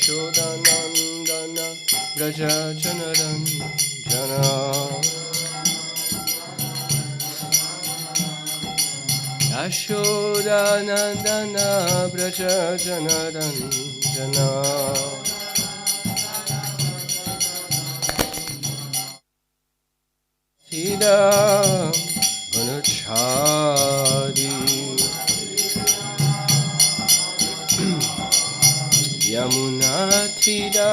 Yashodanandana Braja Janaranjana Yashodanandana Braja Janaranjana Sida Gunachari Yamunatida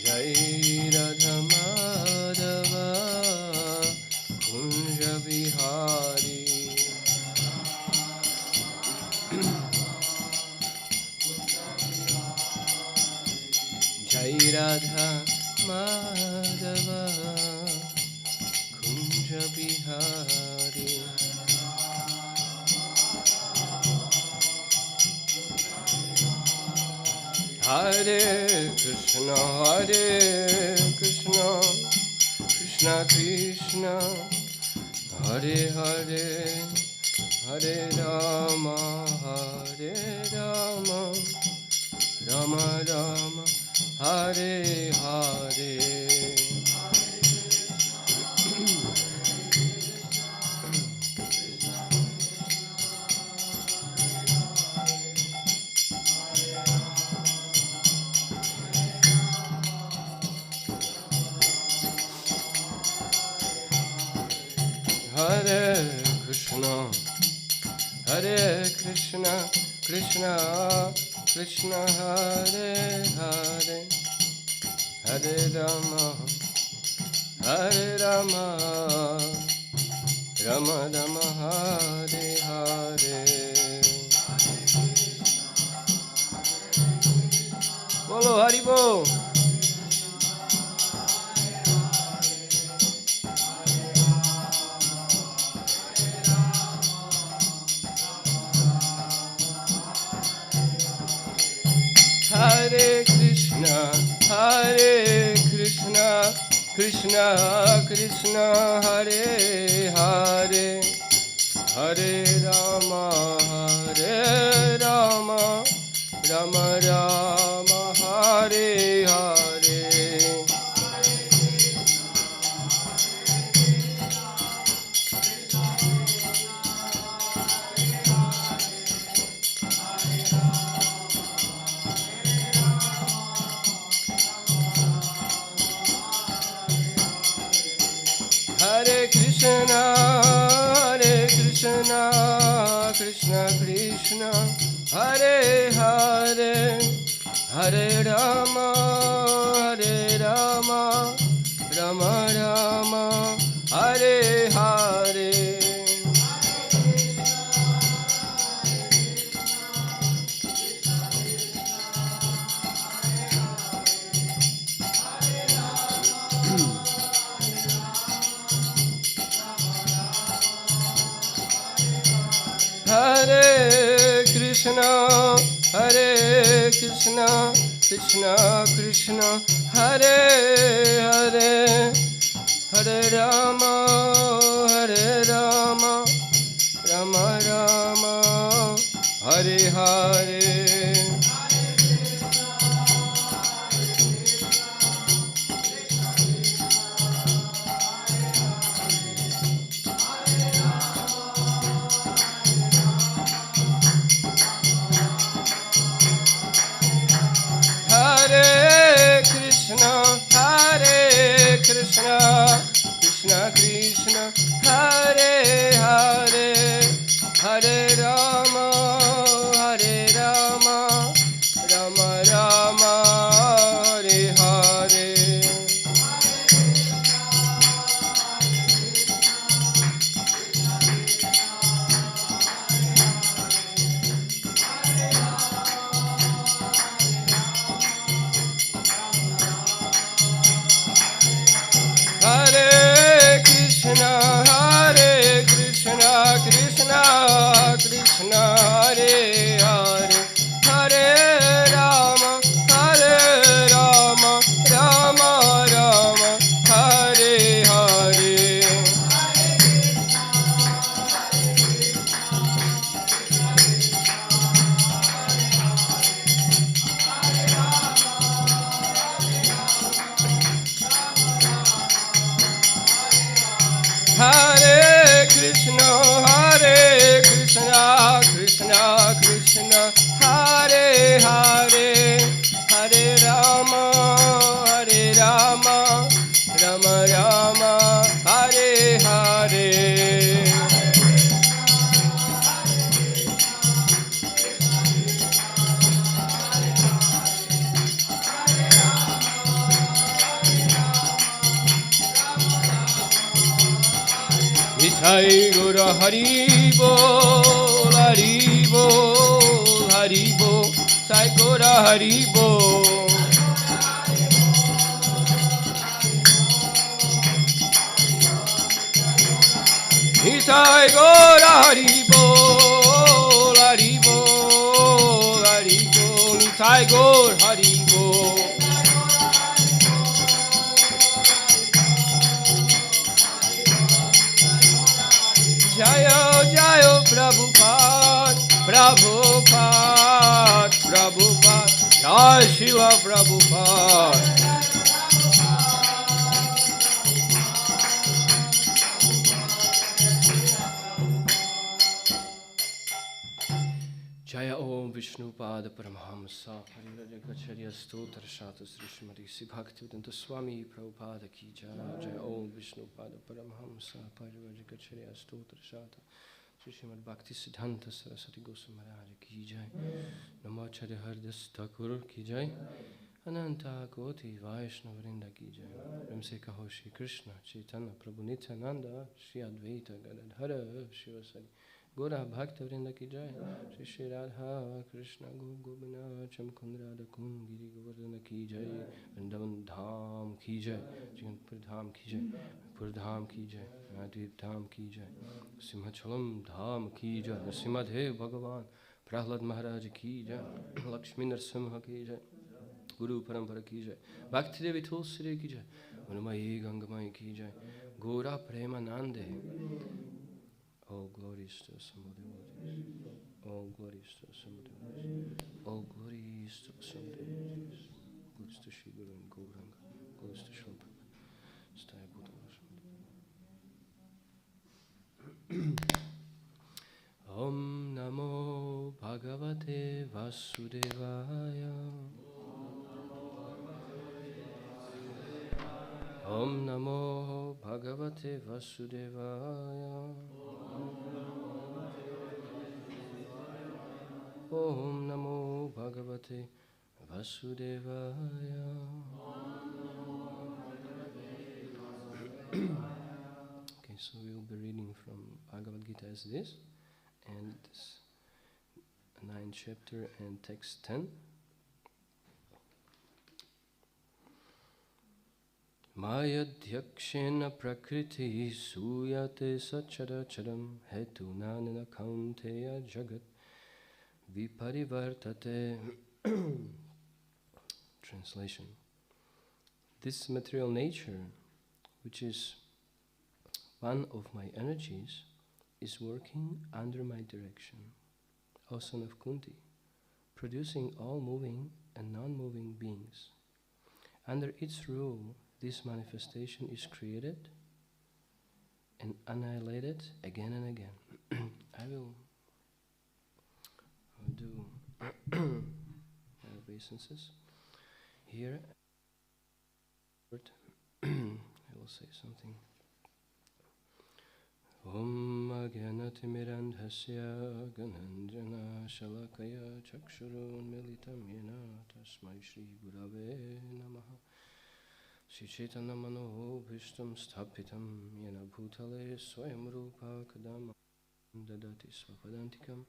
Jai Radha Madhava Kunja Vihari Jai Radha Madhava Kunja Vihari Hare Krishna Krishna Krishna Hare Hare Hare Rama Rama Rama Hare Hare Hare Krishna Krishna Krishna Hare Hare Hare Rama Rama Rama Hare Hare Bolo Haribo Hare Krishna Krishna Krishna Hare Hare Hare Rama Rama Rama Hare Hare Hare Krishna Krishna Krishna Hare Hare Hare Rama Rama Rama Hare Hare Hare Krishna Krishna Krishna Hare Hare Hare Rama Rama Rama Hare Hare Hare Krishna Krishna Krishna Hare Hare Hare Rama Rama Rama Hare Hare Hare Krishna Krishna Hare Hare, Hare Rama, Hare Rama, Rama Rama, Hare Hare. Nitai Gora Hari Bol, Hari Bol, Hari Bol, Sai Gora Hari Bol. Nitai Gora Hari Bol, Hari Bol, Hari Bol, Nitai Gora Hari Bol. Jayo Jayo Prabhupada, Prabhupada, Prabhupada, Jai Shila Prabhupada. Jaya Om Vishnu Pada Paramahamsa Parivajagacharya Stotra Shata Sri Srimati Sri Bhaktivedanta Swami Prabhupada Ki Jaya. Jaya Om Vishnu Pada Paramahamsa Parivajagacharya Stotra Shata Sri Srimati Bhakti Siddhanta Saraswati Goswami Maharaj Ki Jaya. Namacharya Hardas Thakur Ki Jaya. Ananta Koti Vaishnavarinda Ki Jaya. Ramse Kaho Shri Krishna Chaitanya Prabhu Nityananda Shri Advaita Gadadhara Shivasari Gora Bhaktivinoda Ki Jai, Shri Shri Radha Krishna Govindana Chamkund Radha Kund Giri Govardhana Ki Jai, Vrindavan Dham Ki Jai, Jaganpur Dham Ki Jai, Pur Dham Ki Jai, Madhvip Dham Ki Jai, Simhachalam Dham Ki Jai, Nrsimhadev Bhagavan, Prahlad Maharaj Ki Jai, Lakshmi Narsimha Ki Jai, Guru Parampara Ki Jai, Bhakti Devi Tulsiri Ki Jai, Manumai Gangamai Ki Jai, Gora Premanande. All glories to some devotees. All glories to some devotees. All glories to some devotees. Glories to Shri Guru and Gauranga. Glories to Shri Prabhupada. Staya Buddha Om Namo Bhagavate Vasudevaya. Om Namo Bhagavate Vasudevaya. Om Namo Bhagavate Vasudevaya. Okay, so we will be reading from Bhagavad Gita as this, and this 9th chapter and text 10. Mayadhyakshena prakriti suyate sacharacharam hetunanana kaunteya jagat viparivartate. Translation. This material nature, which is one of my energies, is working under my direction, O son of Kunti, producing all moving and non-moving beings. Under its rule, this manifestation is created and annihilated again and again. I will do obeisances here. I will say something. Om Agyanatimirandhasya Gananjana Shalakaya Chakshurun Militam Yena Tasmai Shri Gurave Namaha Shri Chaitanya Mano Bhishtam Sthapitam Yena Bhutale Swayam Rupa Kadama Dadati Swapadantikam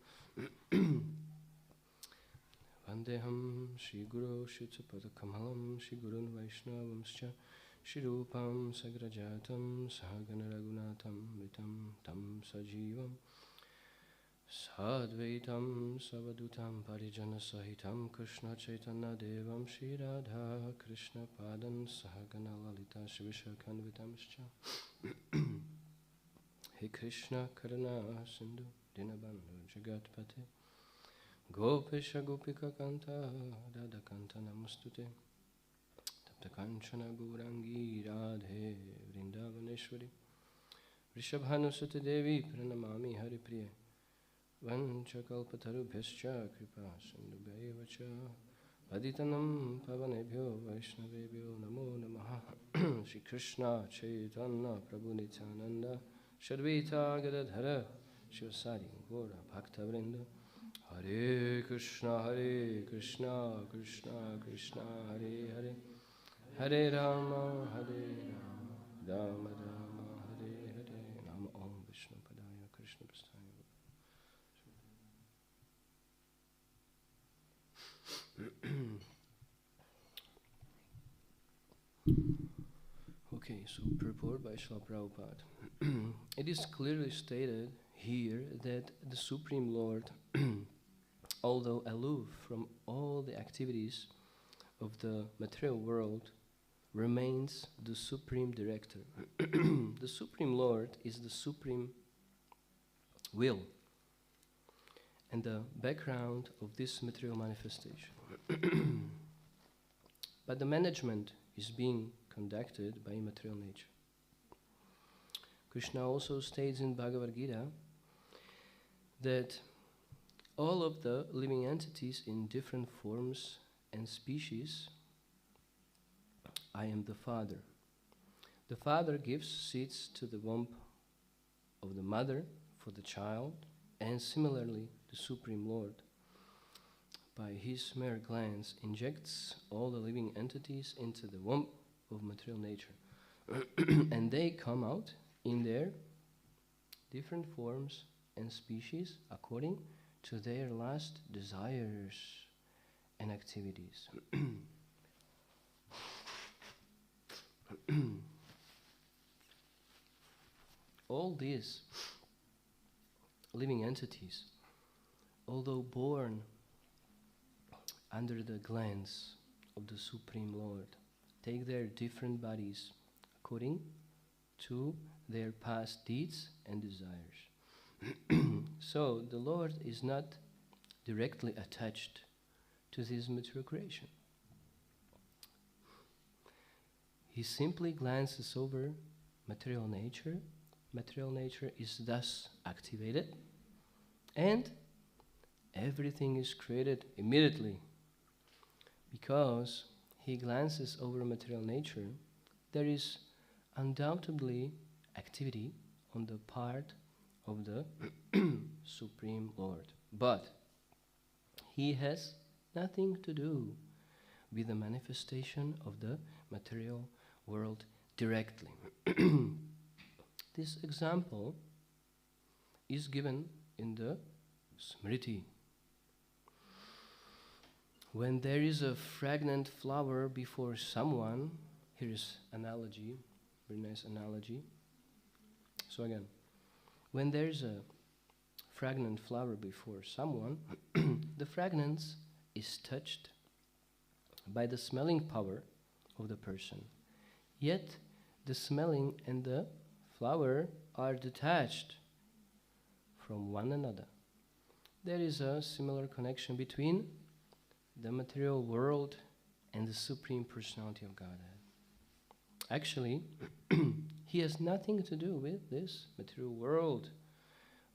Vandeham Shri Guru Shritsapada Kamalam Shri Gurun Vaishnavamscha Shri Rupam Sagrajatam Sahagana Raghunatam Vitam Tam Sajivam Sadvaitam Savadutam Parijana Sahitam Krishna Chaitanya Devam Shri Radha Krishna Padan Sahagana Lalita Shivishakhanvitamscha He Krishna Karuna Sindhu Dinabandhu Jagatpate Gopesha Gopika Kanta Radha Kanta Namastute Kanchana Gaurangi Radhe Vrindavaneshwari Vrishabhanusati Devi Pranamami Haripriya Vanchakalpatarubhyascha kripa sindhubhaiva cha Paditanam pavanebhyo vaishnavebhyo namo namaha Shri Krishna Chaitanya Prabhu Nityananda Shadvaita Gadadhara Shivasari Gora Bhaktavrinda Hare Krishna Krishna Krishna Hare Hare Hare Rama Rama Rama Hare Hare Nama Om Vishnu Padaya Krishna Prasthaya. Okay, so purport by Srila Prabhupada. It is clearly stated here that the Supreme Lord, although aloof from all the activities of the material world, remains the Supreme Director. The Supreme Lord is the Supreme Will and the background of this material manifestation. But the management is being conducted by material nature. Krishna also states in Bhagavad Gita that all of the living entities in different forms and species, I am the Father. The Father gives seeds to the womb of the mother for the child, and similarly the Supreme Lord, by his mere glance, injects all the living entities into the womb of material nature. And they come out in their different forms and species according to their last desires and activities. All these living entities, although born under the glance of the Supreme Lord, take their different bodies according to their past deeds and desires. So the Lord is not directly attached to this material creation. He simply glances over material nature. Material nature is thus activated, and everything is created immediately. Because he glances over material nature, there is undoubtedly activity on the part of the Supreme Lord. But he has nothing to do with the manifestation of the material world directly. This example is given in the Smriti. When there is a fragrant flower before someone, here is analogy, very nice analogy. So again, when there is a fragrant flower before someone, the fragrance is touched by the smelling power of the person. Yet the smelling and the flower are detached from one another. There is a similar connection between the material world and the Supreme Personality of Godhead. Actually, he has nothing to do with this material world,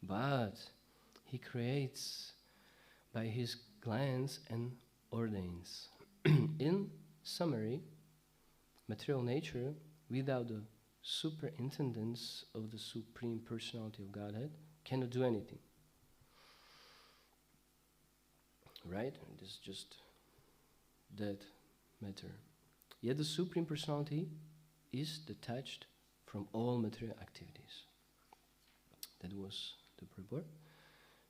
but he creates by his glance and ordains. In summary, material nature, without the superintendence of the Supreme Personality of Godhead, cannot do anything. Right? This is just that matter. Yet the Supreme Personality is detached from all material activities. That was the purport.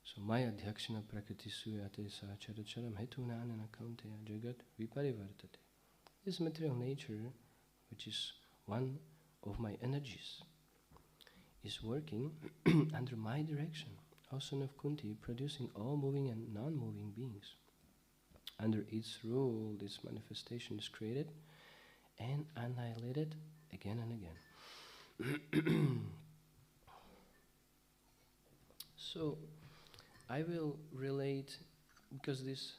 So Maya Dhyakshana Prakriti Suyate Sacharacharam Hetunanana Kaunteya Jagat Viparivartate. This material nature, which is one of my energies, is working under my direction, O son of Kunti, producing all moving and non-moving beings. Under its rule, this manifestation is created and annihilated again and again. So, I will relate, because this,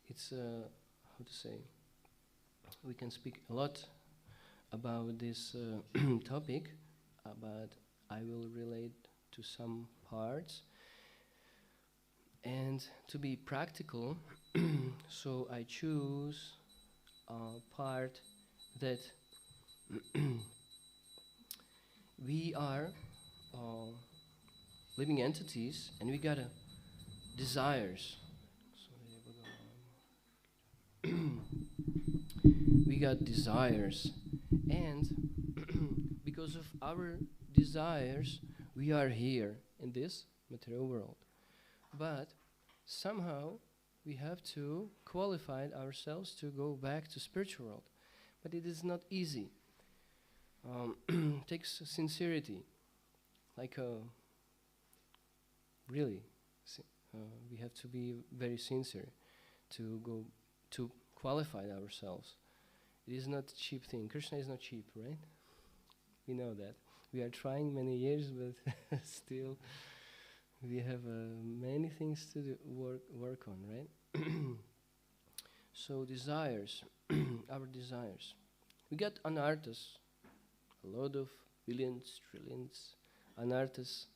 it's, how to say, we can speak a lot about this topic, but I will relate to some parts. And to be practical, so I choose a part that we are living entities and we got desires. We got desires, and because of our desires, we are here in this material world. But somehow we have to qualify ourselves to go back to spiritual world. But it is not easy. Takes sincerity, like really, we have to be very sincere to go to qualify ourselves. It is not a cheap thing. Krishna is not cheap, right? We know that. We are trying many years, but still we have many things to do, work on, right? So desires, our desires. We got anarthas, a lot of billions, trillions, anarthas.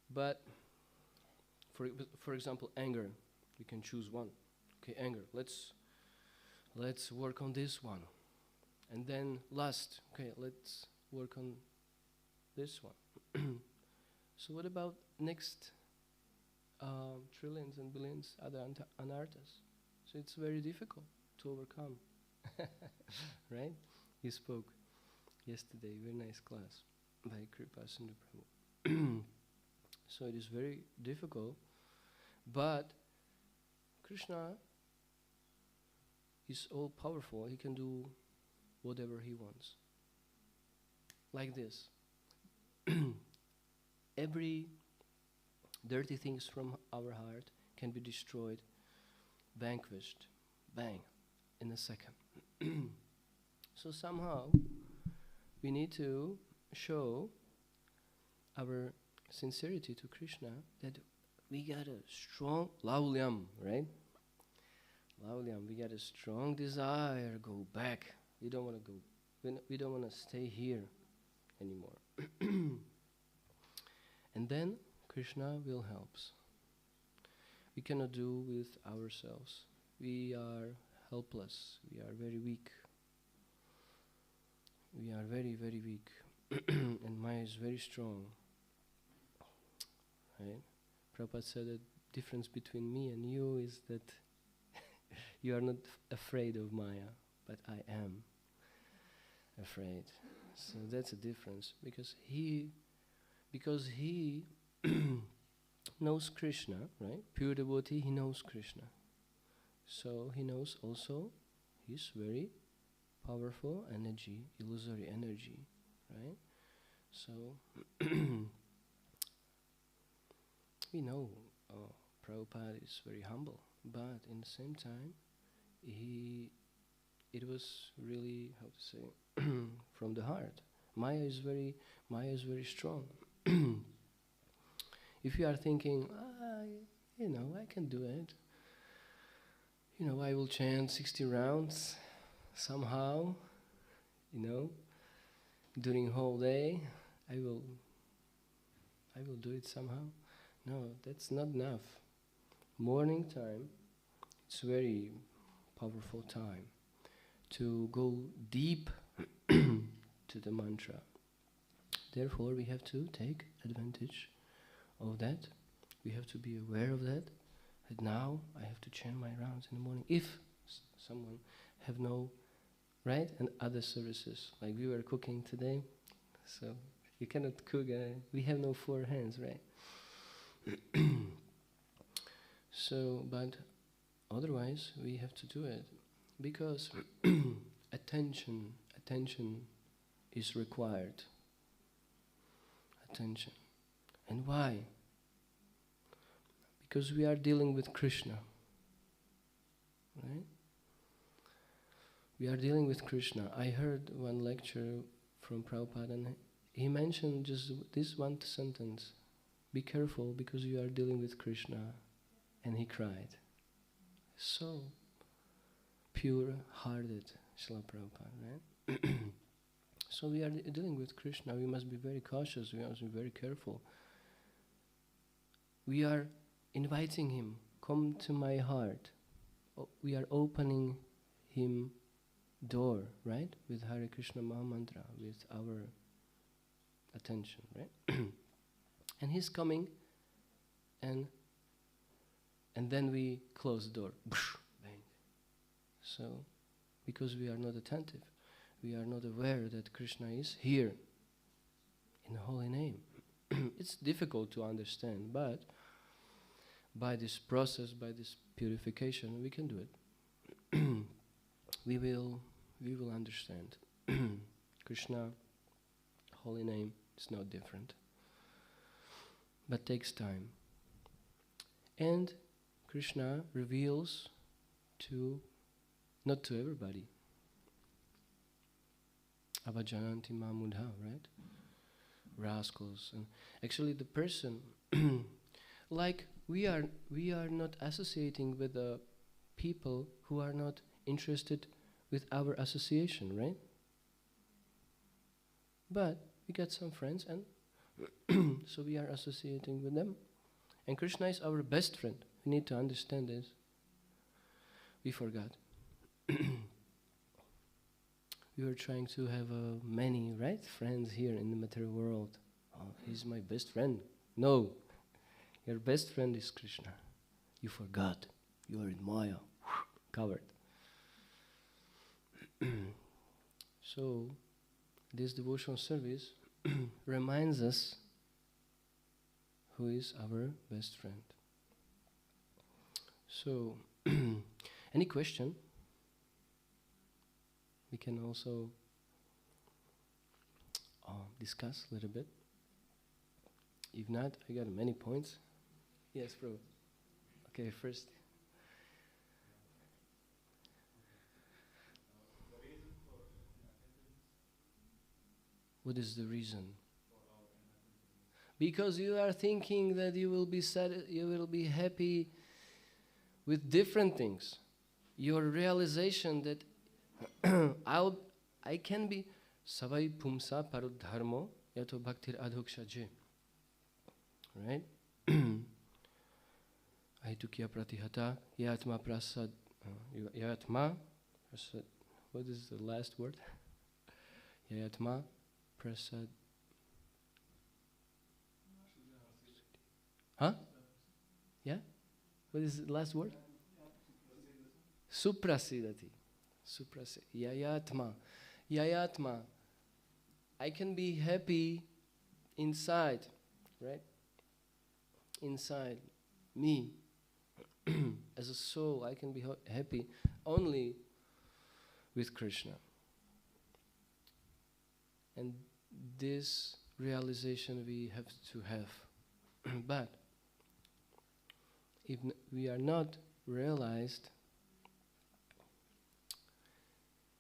But for example, anger, we can choose one. Okay, anger. Let's work on this one. And then lust. Okay, let's work on this one. So what about next trillions and billions other anarthas? So it's very difficult to overcome. Right? He spoke yesterday, very nice class by Kripa Sundar Prabhu. So it is very difficult, but Krishna is all powerful. He can do whatever he wants. Like this. Every dirty things from our heart can be destroyed, vanquished, bang, in a second. So somehow we need to show our sincerity to Krishna that we got a strong laulyam, right? Laulyam, we got a strong desire, go back. We don't want to go, we don't want to stay here anymore. And then Krishna will help us. We cannot do with ourselves. We are helpless. We are very weak. We are very, very weak. And Maya is very strong. Right? Prabhupada said that difference between me and you is that you are not afraid of Maya, but I am afraid. So that's a difference, because he knows Krishna, right? Pure devotee, he knows Krishna. So he knows also his very powerful energy, illusory energy, right? So we know Prabhupada is very humble, but in the same time, it was really, how to say, from the heart. Maya is very strong. If you are thinking, I can do it. I will chant 60 rounds somehow, during whole day. I will do it somehow. No, that's not enough. Morning time, it's very powerful time to go deep to the mantra. Therefore, we have to take advantage of that. We have to be aware of that. That now I have to chant my rounds in the morning. If someone have no, right, and other services, like we were cooking today, so you cannot cook. We have no 4 hands, right? So, but otherwise we have to do it, because attention is required. Attention. And why? Because we are dealing with Krishna, right? We are dealing with Krishna. I heard one lecture from Prabhupada, and he mentioned just this one sentence: be careful, because you are dealing with Krishna. And he cried. So pure-hearted, Srila Prabhupada, right? So we are dealing with Krishna. We must be very cautious. We must be very careful. We are inviting him, come to my heart. We are opening him door, right? With Hare Krishna Mahamantra, with our attention, right? And he's coming, and then we close the door. Bang. So, because we are not attentive, we are not aware that Krishna is here in the holy name. It's difficult to understand, but by this process, by this purification, we can do it. we will understand. Krishna, holy name, is not different, but takes time. And Krishna reveals to, not to everybody, avajananti mamudha, right? Rascals. And actually the person, like we are not associating with the people who are not interested with our association, right? But we got some friends, and so we are associating with them. And Krishna is our best friend. We need to understand this. We forgot. We were trying to have many, right, friends here in the material world. Oh, he's my best friend. No, your best friend is Krishna. You forgot. You are in Maya, covered. So, this devotional service reminds us who is our best friend. So, any question? We can also discuss a little bit. If not, I got many points. Yes, Prabhu. Okay, first. What is the reason? Because you are thinking that you will be happy with different things. Your realization that I can be savai pumsa parudharmo yato bhaktir adhokshaje. Right? Aitukya pratihata yatma prasad yatma prasad. What is the last word? Yatma prasad. Huh? Yeah? What is the last word? Suprasidati. Yayatma. Yayatma. I can be happy inside, right? Inside me. As a soul, I can be happy only with Krishna. And this realization we have to have. But if we are not realized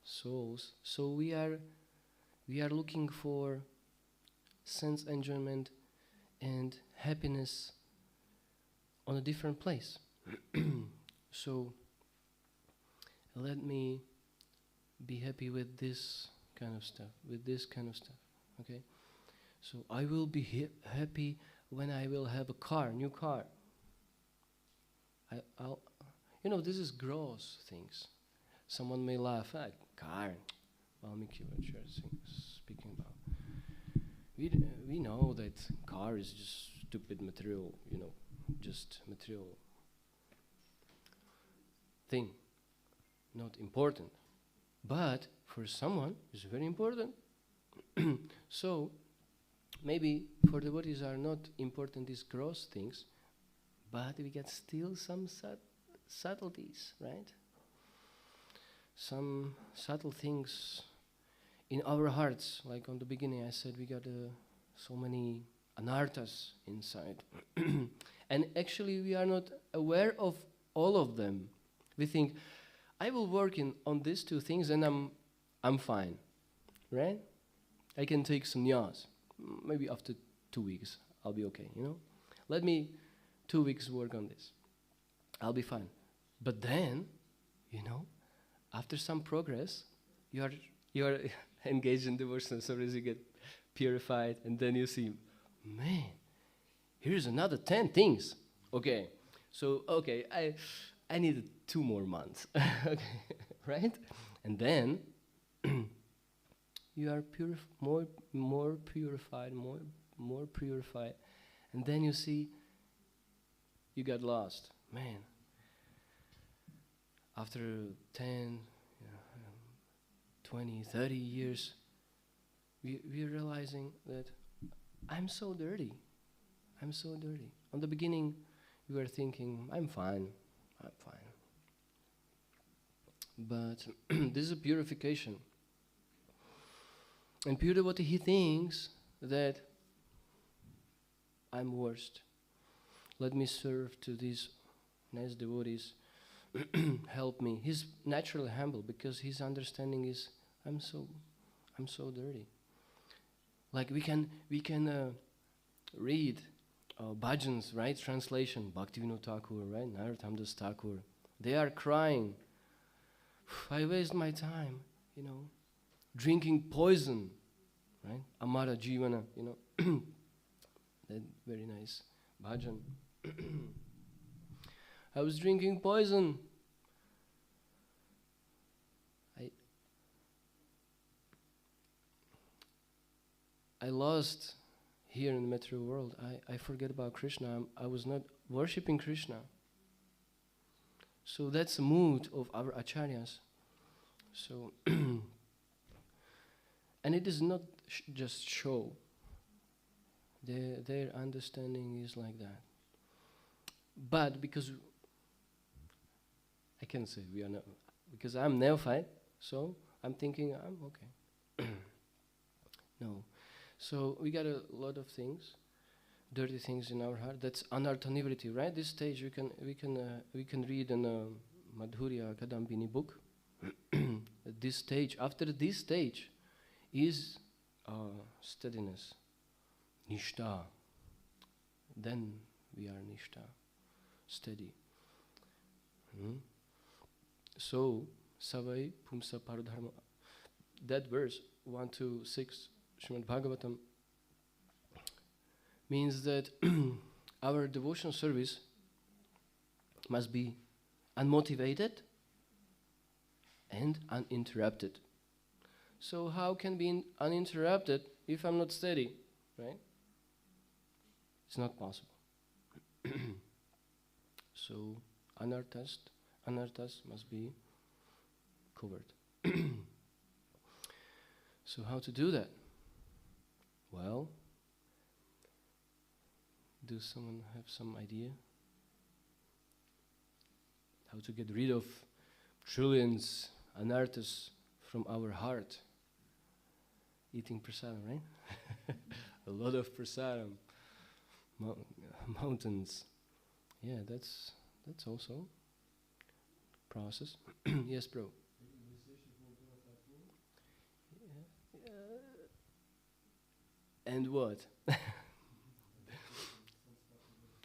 souls, so we are looking for sense enjoyment and happiness on a different place. So let me be happy with this kind of stuff, okay? So I will be happy when I will have a car, new car. I'll this is gross things. Someone may laugh, car, Valmiki, what you're speaking about. We know that car is just stupid material, just material thing, not important. But for someone, it's very important. So, maybe for devotees are not important these gross things, but we get still some subtleties, right? Some subtle things in our hearts. Like on the beginning I said, we got so many anarthas inside. And actually we are not aware of all of them. We think, I will work on these two things and I'm fine, right? I can take sannyas. Maybe after 2 weeks I'll be okay, Let me 2 weeks work on this. I'll be fine. But then, after some progress, you are engaged in devotional service, you get purified, and then you see, man, here's another 10 things. Okay, So, okay, I needed 2 more months, okay, right? And then you are more purified, more purified, and then you see you got lost, man. After 10, 20, 30 years, we're realizing that I'm so dirty. I'm so dirty. On the beginning, you were thinking, I'm fine. But this is a purification. And purity, he thinks that I'm worst. Let me serve to these nice devotees. Help me. He's naturally humble because his understanding is I'm so dirty. Like we can read bhajans, right? Translation, Bhaktivinoda Thakur, right? Narottam Das Thakur. They are crying. I waste my time, drinking poison, right? Amara Jivana, that very nice bhajan. I was drinking poison. I lost here in the material world. I forget about Krishna. I was not worshipping Krishna. So that's the mood of our acharyas. So, and it is not just show. Their understanding is like that. But because I can say we are not, because I'm neophyte, so I'm thinking I'm okay. No. So we got a lot of things, dirty things in our heart. That's anartha-nivriti, right? This stage we can read in Madhurya Kadambini book. This stage, after this stage, is steadiness, nishta. Then we are nishta, steady. So savai pumsa paradharma. That verse 1 to 6. Srimad Bhagavatam means that our devotional service must be unmotivated and uninterrupted. So how can be uninterrupted if I'm not steady, right? It's not possible. So anarthas must be covered. So how to do that? Well, does someone have some idea? How to get rid of trillions anarthas from our heart? Eating prasadam, right? A lot of prasadam. Mountains. Yeah, that's also process. Yes, bro. And what?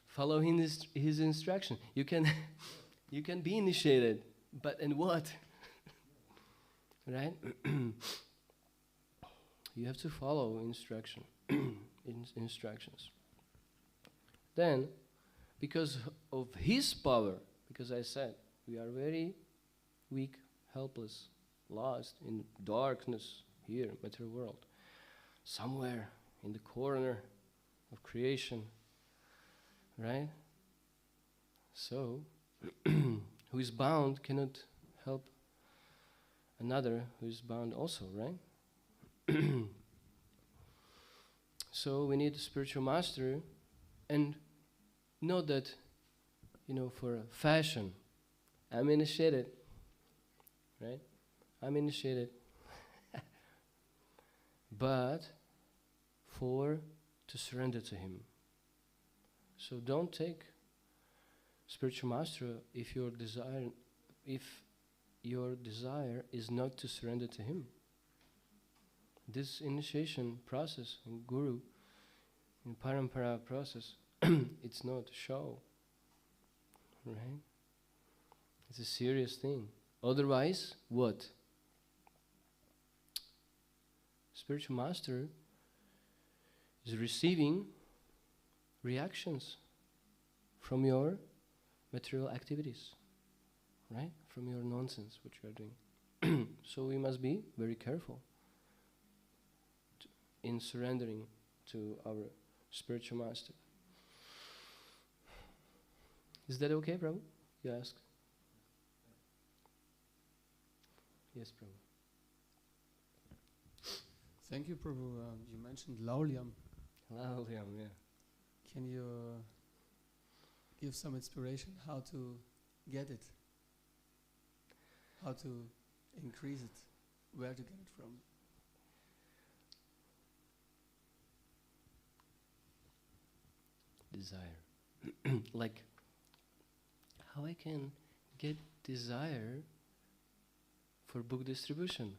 Follow his instruction. You can be initiated, but in what? Right? You have to follow instructions. Then, because of his power, because I said we are very weak, helpless, lost in darkness here, material world, somewhere in the corner of creation, right? So, who is bound cannot help another who is bound also, right? So we need a spiritual master, and not that, for fashion, I'm initiated, right? I'm initiated. But to surrender to him. So don't take spiritual master if your desire is not to surrender to him. This initiation process in Guru, in Parampara process, it's not show, right? It's a serious thing. Otherwise, what? Spiritual master is receiving reactions from your material activities, right? From your nonsense, what you are doing. So we must be very careful in surrendering to our spiritual master. Is that okay, Prabhu? You ask. Yes, Prabhu. Thank you, Prabhu. You mentioned Laulyam. Laulyam, yeah. Can you give some inspiration how to get it? How to increase it? Where to get it from? Desire. Like, how I can get desire for book distribution,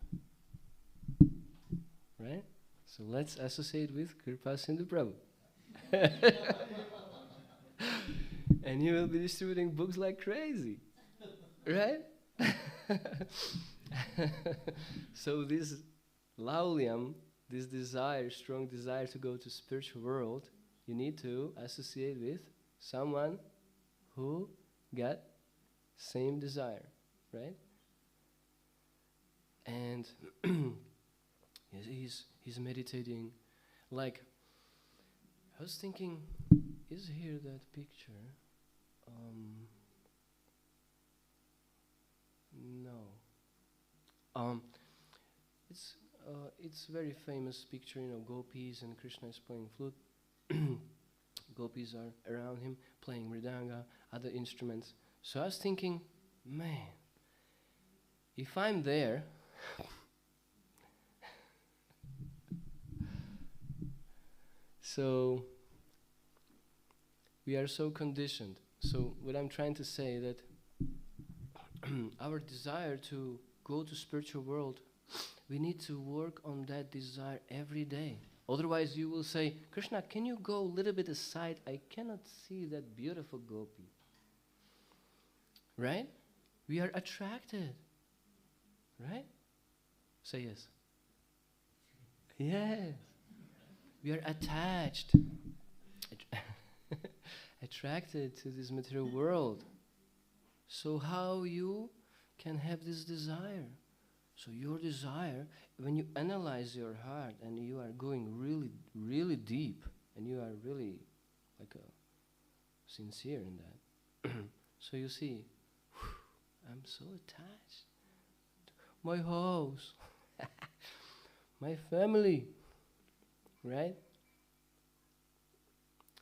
right? So let's associate with Kripa Sindhu Prabhu. And you will be distributing books like crazy, right? So this laulyam, this desire, strong desire to go to spiritual world, you need to associate with someone who got same desire, right? And he's meditating. Like, I was thinking, is here that picture? No. It's very famous picture, gopis and Krishna is playing flute. Gopis are around him playing mridanga, other instruments. So I was thinking, man, if I'm there, so we are so conditioned. So what I'm trying to say that our desire to go to spiritual world, we need to work on that desire every day. Otherwise you will say, Krishna, can you go a little bit aside? I cannot see that beautiful gopi. Right? We are attracted. Right? Say yes. Yes. We are attached. Attracted to this material world. So how you can have this desire? So your desire, when you analyze your heart and you are going really, really deep, and you are really like sincere in that, so you see, I'm so attached to my house, my family, right?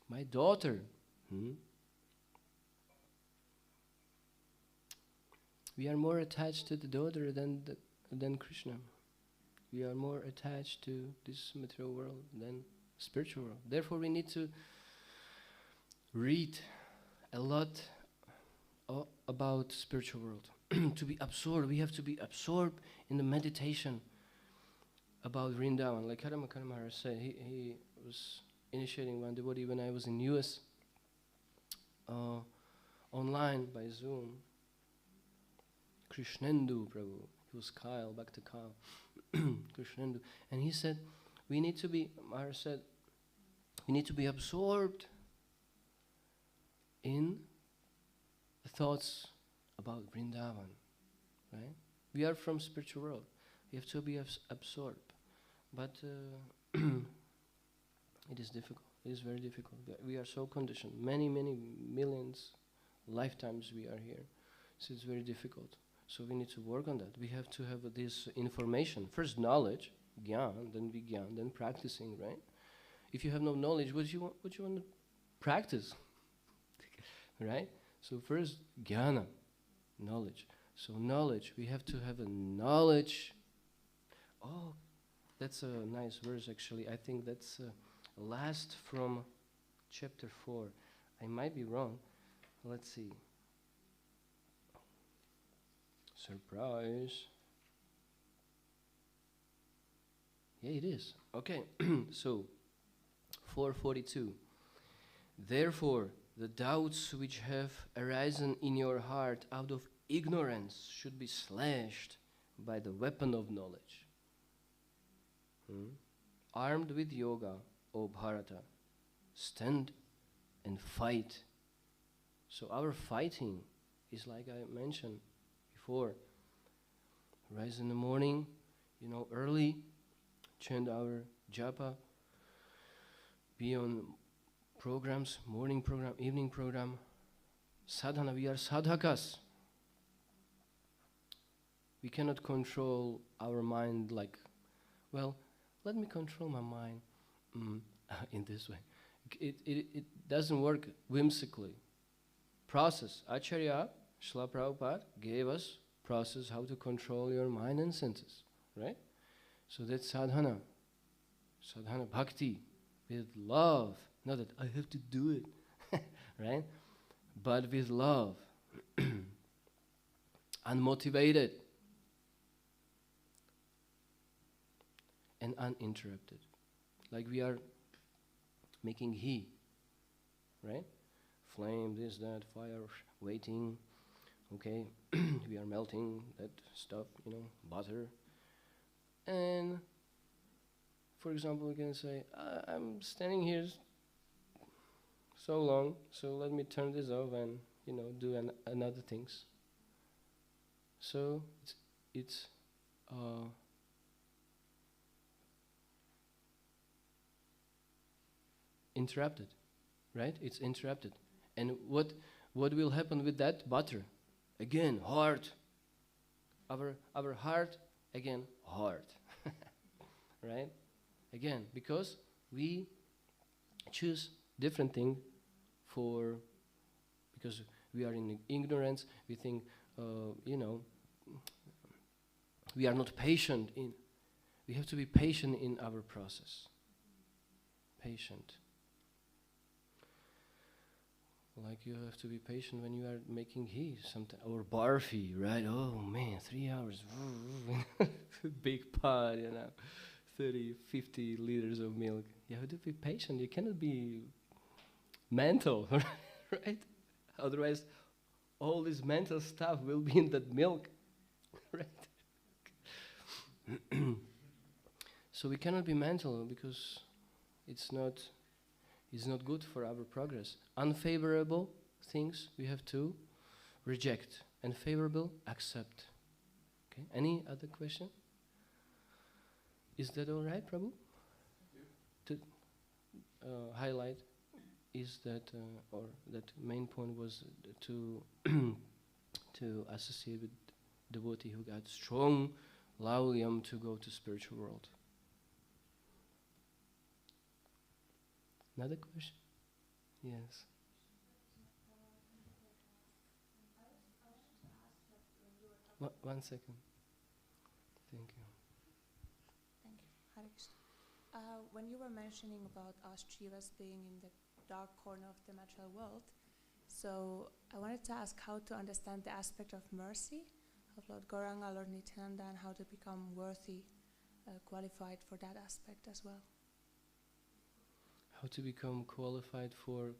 My daughter. We are more attached to the daughter than Krishna. We are more attached to this material world than spiritual world. Therefore, we need to read a lot about spiritual world. To be absorbed, we have to be absorbed in the meditation about Vrindavan. Like Karamakara Maharaj said, he was initiating one devotee when I was in US, online by Zoom. Krishnendu Prabhu. He was Kyle, Bhakta Kyle. Krishnendu. And he said, Maharaj said, we need to be absorbed in the thoughts about Vrindavan. Right? We are from spiritual world. We have to be absorbed. But it is difficult. It is very difficult. We are so conditioned. Many, many millions lifetimes we are here. So it's very difficult. So we need to work on that. We have to have this information. First knowledge, gyan, then vigyan, then practicing, right? If you have no knowledge, what do you want to practice? Right? So first, jnana, knowledge. So knowledge, we have to have a knowledge. Oh, that's a nice verse actually. I think that's last from chapter 4. I might be wrong. Let's see. Surprise. Yeah, it is. Okay, so 442. Therefore, the doubts which have arisen in your heart out of ignorance should be slashed by the weapon of knowledge. Armed with yoga, O Bharata, stand and fight So our fighting is like I mentioned before. Rise in the morning, early, chant our japa, be on programs, morning program, evening program. Sadhana, we are sadhakas. We cannot control our mind like, well, let me control my mind in this way. It doesn't work whimsically. Process. Acharya, Srila Prabhupada gave us process how to control your mind and senses, right? So that's sadhana. Sadhana bhakti with love. Not that I have to do it, right? But with love. Unmotivated. And uninterrupted. Like we are making heat, right? Flame, this, that, fire, waiting, okay? We are melting that stuff, butter. And, for example, we can say, I'm standing here so long, so let me turn this off and, do another things. So, it's interrupted, right? It's interrupted. And what will happen with that butter? Again, hard. Our heart, again, hard. Right? Again, because we choose different thing because we are in ignorance, we think, we are not patient we have to be patient in our process. Patient. Like you have to be patient when you are making ghee or barfi, right? Oh man, 3 hours. Big pot, 30, 50 liters of milk. You have to be patient. You cannot be mental, right? Otherwise, all this mental stuff will be in that milk, right? So we cannot be mental because it's not good for our progress. Unfavorable things we have to reject, and favorable accept. Okay. Any other question? Is that all right, Prabhu? Yeah. To highlight is that, or that main point was to to associate with devotee who got strong laulyam to go to spiritual world. Another question? Yes. One second. Thank you. Thank you. Hare Krishna. When you were mentioning about us jivas being in the dark corner of the material world, so I wanted to ask how to understand the aspect of mercy of Lord Gauranga, Lord Nityananda, and how to become worthy, qualified for that aspect as well. How to become qualified for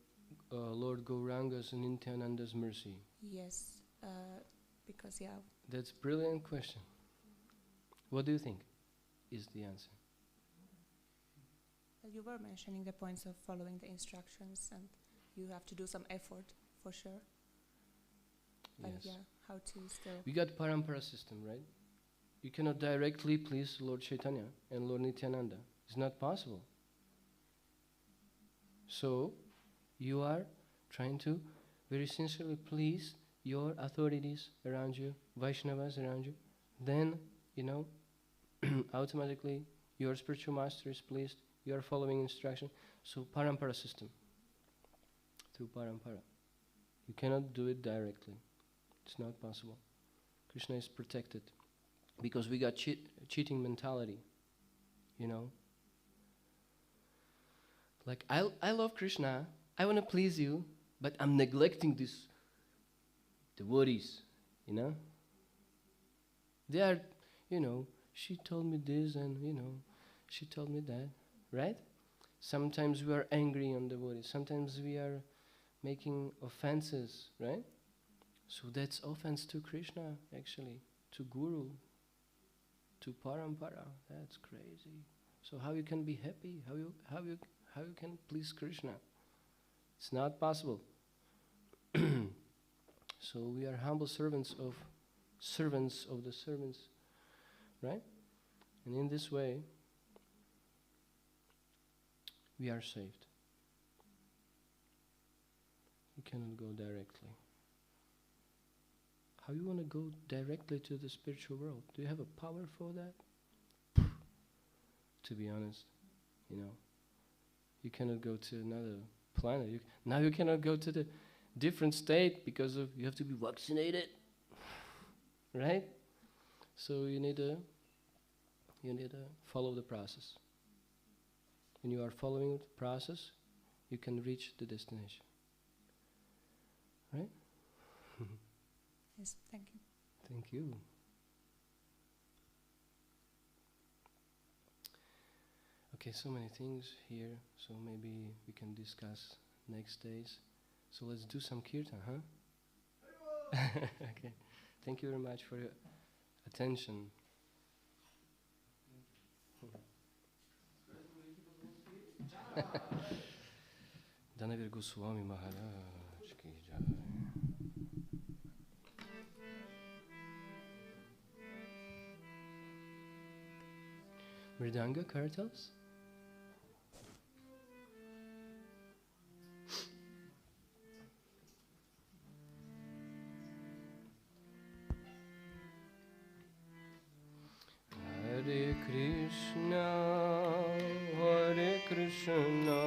Lord Gauranga's and Nityananda's mercy? Yes, because That's a brilliant question. What do you think is the answer? Well, you were mentioning the points of following the instructions, and you have to do some effort for sure. But Yes. how to still... We got parampara system, right? You cannot directly please Lord Chaitanya and Lord Nityananda. It's not possible. So, you are trying to very sincerely please your authorities around you, Vaishnavas around you. Then, automatically your spiritual master is pleased. You are following instruction. So, parampara system. Through parampara. You cannot do it directly. It's not possible. Krishna is protected. Because we got cheating mentality. Like, I love Krishna, I want to please you, but I'm neglecting these devotees, They are, she told me this and, she told me that, right? Sometimes we are angry on devotees, sometimes we are making offenses, right? So that's offense to Krishna, actually, to Guru, to Parampara. That's crazy. So how you can be happy? How you can please Krishna? It's not possible. So we are humble servants of the servants, right? And in this way, we are saved. You cannot go directly. How you want to go directly to the spiritual world? Do you have a power for that? To be honest, you cannot go to another planet. Now you cannot go to the different state because you have to be vaccinated, right? So you need to follow the process. When you are following the process, you can reach the destination, right? Yes, thank you. Thank you. Okay, so many things here, so maybe we can discuss next days. So let's do some kirtan, huh? Okay. Thank you very much for your attention. Dhanavir Goswami Maharaj ki jai. Mridanga Kartals? Hare Krishna, Hare Krishna,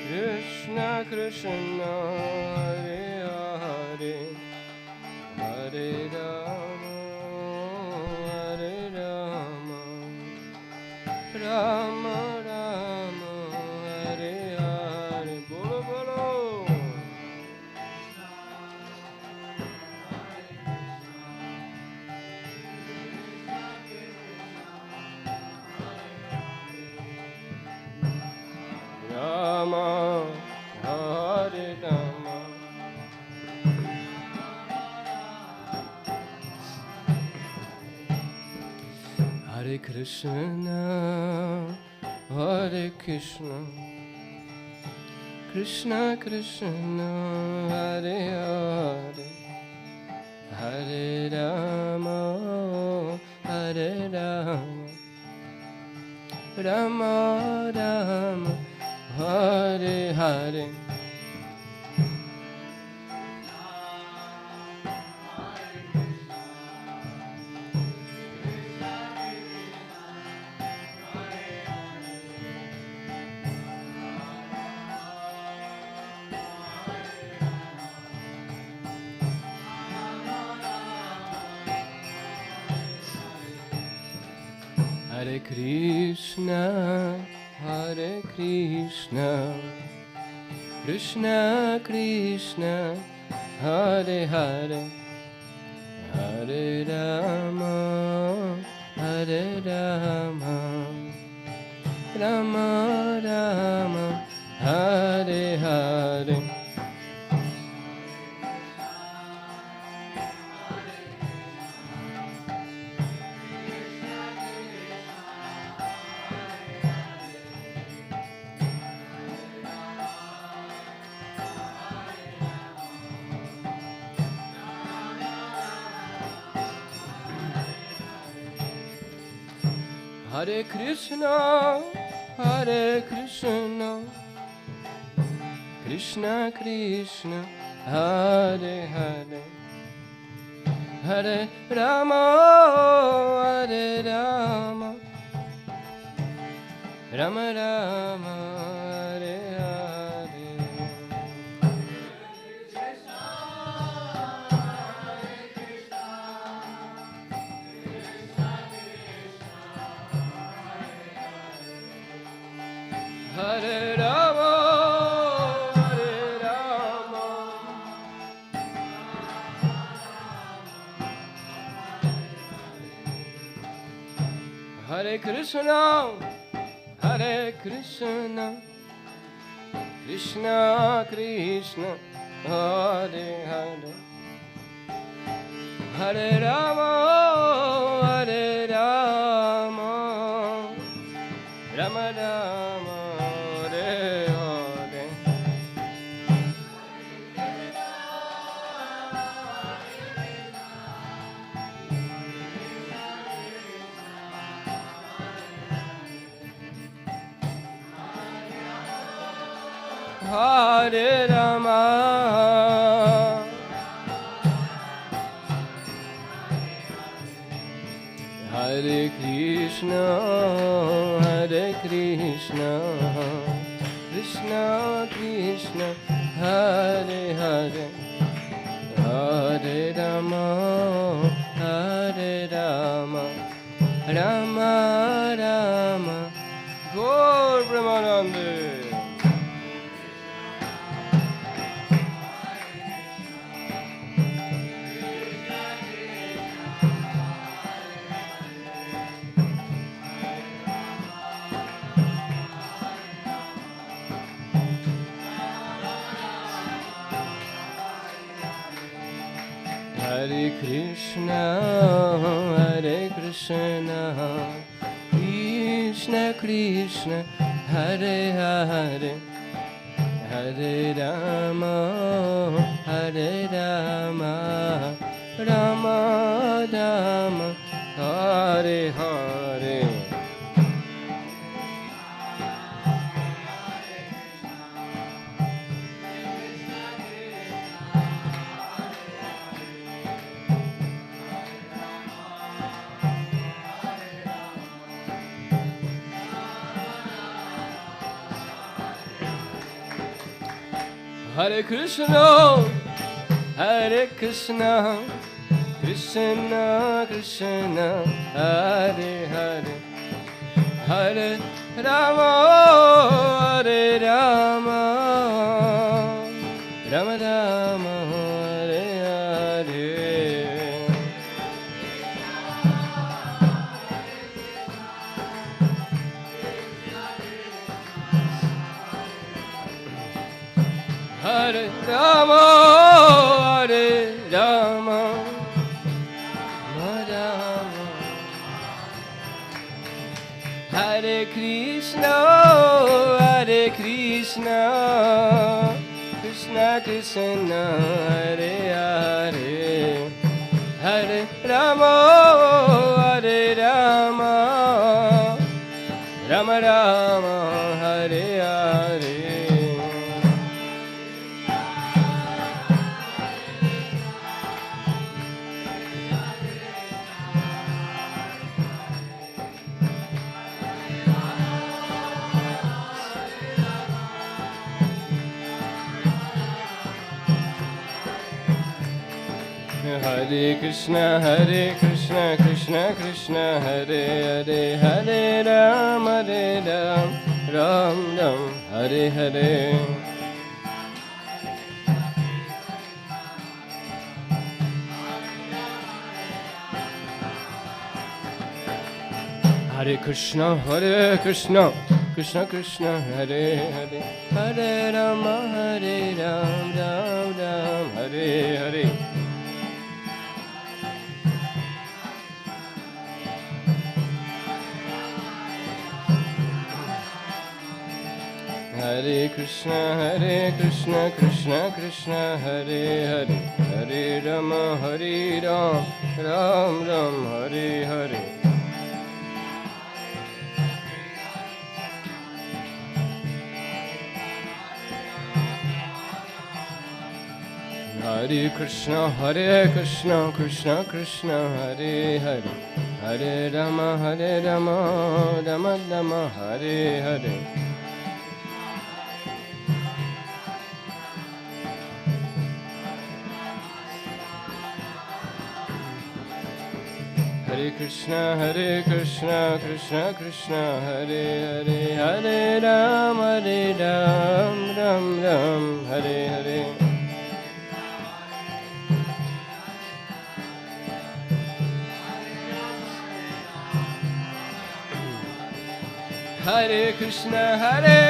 Krishna Krishna, Hare Hare, Hare Rama, Hare Rama, Rama Rama, Hare Hare. Bolo bolo. Rama, Hare Rama. Hare Krishna, Hare Krishna, Krishna Krishna, Hare Hare, Hare Rama, Hare Rama, Rama Rama, Hare Hare. Hare Krishna, Hare Krishna, Krishna Krishna, Hare Hare, Hare Rama, Hare Rama, Rama Rama, Hare Hare. Hare Krishna, Hare Krishna, Krishna Krishna, Hare Hare, Hare Rama, Hare Rama, Rama Rama, Hare Hare. Hare Rama, Hare Rama, Hare Krishna, Hare Krishna, Krishna Krishna, Hare Hare, Hare Rama, Hare Rama, Rama Rama. Hare Rama, Hare Krishna, Hare Krishna, Krishna Krishna, Hare Hare, Hare Rama, Hare Rama, Rama Rama, Gaur Brahmanande. Hare Krishna, Hare Krishna, Krishna Krishna, Hare Hare, Hare Rama, Hare Rama, Rama Rama, Hare Hare. Hare Krishna, Hare Krishna, Krishna Krishna, Hare Hare, Hare Rama, Hare Rama, Rama Rama, Hare Hare. Hare Rama, Hare Rama, Rama Rama. Hare Krishna, Hare Krishna, Krishna Krishna, Hare Hare, Hare Rama, Hare Rama, Rama Rama, Hare Hare. Hare Krishna, Krishna Krishna, Hare Hare, Hare Ram, Ram Ram, Hare Hare. Hare Krishna, Krishna Krishna, Hare Hare, Hare Rama, Ram Ram, Hare Hare. Hare Krishna, Krishna Krishna, Hare Hare, Hare Rama, Ram Ram, Hare Hare. Hare Krishna, Krishna Krishna, Hare Hare, Hare Rama, Rama Rama, Hare Hare. Hare Krishna, Krishna Krishna, Hare Hare, Hare Ram, Ram Ram, Hare Hare. Hare Krishna,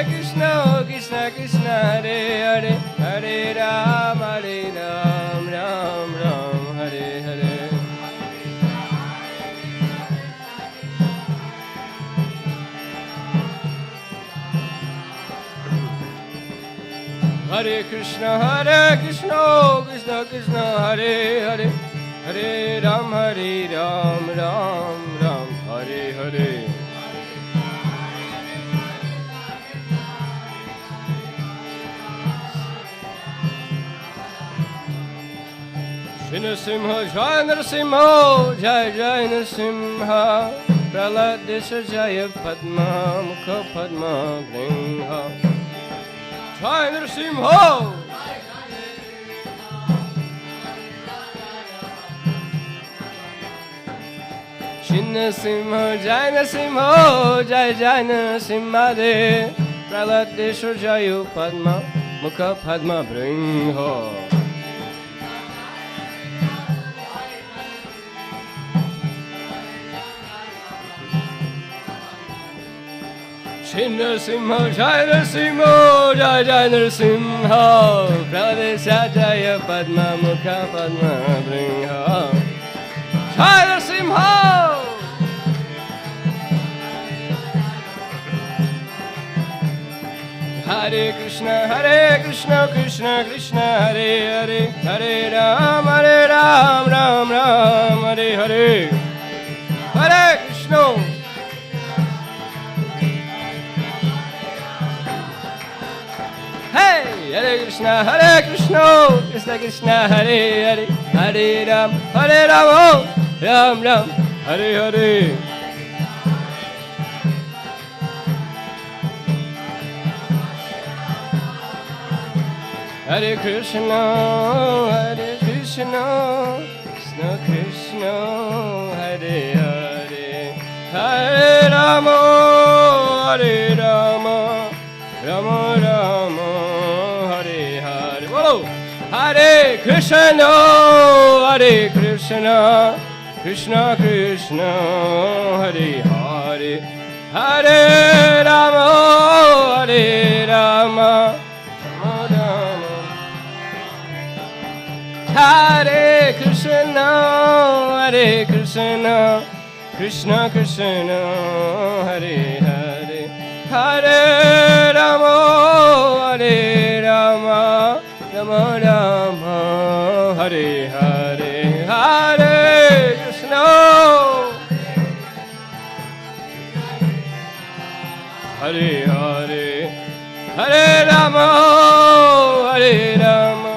Krishna Krishna, Hare Hare, Hare Ram, Ram Ram, Hare Hare. Hare Krishna, Krishna Krishna, Hare Hare, Hare Ram, Ram Ram, Hare Hare. Narasimha, Jai Narasimha, Jai Jai Narasimha, Prahlad Desha Jaya Padma, Mukha Padma Bringha. Jai Narasimha! Narasimha, Jai Narasimha, Jai Jai Narasimha De, Prahlad Desha Jaya Padma, Mukha Padma Bringha. Narasimha, Jai Narasimha, Jai Jai Narasimha, Prahlad Jaya Padma, Mukha Padma Bringha. Jai Narasimha! Hare Krishna, Krishna Krishna, Hare Hare, Hare Ram, Ram Ram, Hare Hare. Hare Krishna. Hey, Hare Krishna, Krishna Krishna, Hare Hare, Hare Ram, oh, Ram Ram, Hare Hare. Hare Krishna, Krishna Krishna, Hare Hare, Hare Rama, Hare Rama, Rama Rama, Hare Hare. Whoa! Hare Krishna, Krishna Krishna, Hare Hare, Hare Rama, Hare Rama, Rama Rama. Hare Krishna, Krishna Krishna, Hare Hare, Hare Rama, Hare Rama, Rama Rama, Hare Hare, Hare Krishna, Hare Hare, Hare Rama, Hare Rama.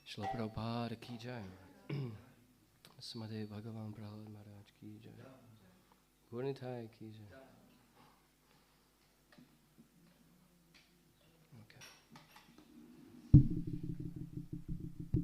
Shri Prabhupada ki jai. Srimad Bhagavad Prabhupada Maharaj ki jai. Gurnitai ki jai.